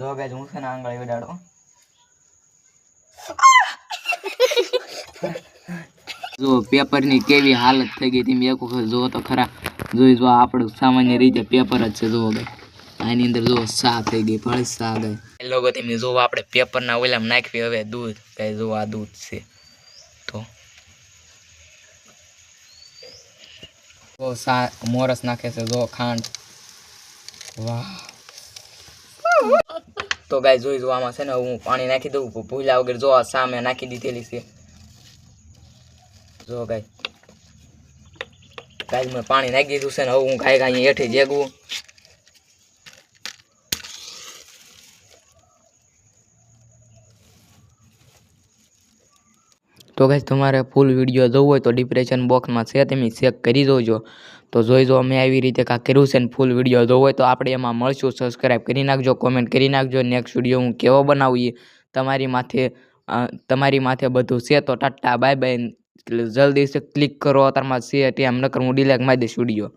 જો ગાઈસ હું છે ને આંગળી ઉડાડો જો પેપરની કેવી હાલત થઈ ગઈ તમે એક વખત જો તો ખરા જોઈ જો આપણે સામાન્ય રીતે પેપર જ છે જો ગાઈસ આની અંદર જો સા થઈ ગઈ ભળી સા ગઈ એ લોકો તમે જો આપણે પેપરના ઓલામાં નાખવી હવે દૂધ ગાઈસ જો આ દૂધ છે તો સા મોરસ નાખે છે જો ખાંડ વાહ તો ગાઈસ જોઈ જો આમાં છે ને હું પાણી નાખી દઉં ભૂલ્યા વગર જો આ સામે નાખી દીધેલી છે જો ગાઈસ મેં પાણી નાખી દીધું છે ને હવે હું ગાય અહીંયા હેઠે જેગવું તો ગાઈસ તમારે ફૂલ વિડીયો જોવો હોય તો ડિસ્ક્રિપ્શન બોક્સમાં છે તમે ચેક કરી જોજો તો જોઈ જો અમે આવી રીતે કાંઈક કર્યું છે ને ફૂલ વિડીયો જોવો હોય તો આપણે એમાં મળશું સબસ્ક્રાઈબ કરી નાખજો કોમેન્ટ કરી નાખજો નેક્સ્ટ વિડીયો હું કેવો બનાવું તમારી માથે બધું છે તો ટાટા બાય બાય જલ્દી ક્લિક કરો તારમાં છે ત્યાં નકર હું ડિલેટ મારી દઈશ વિડીયો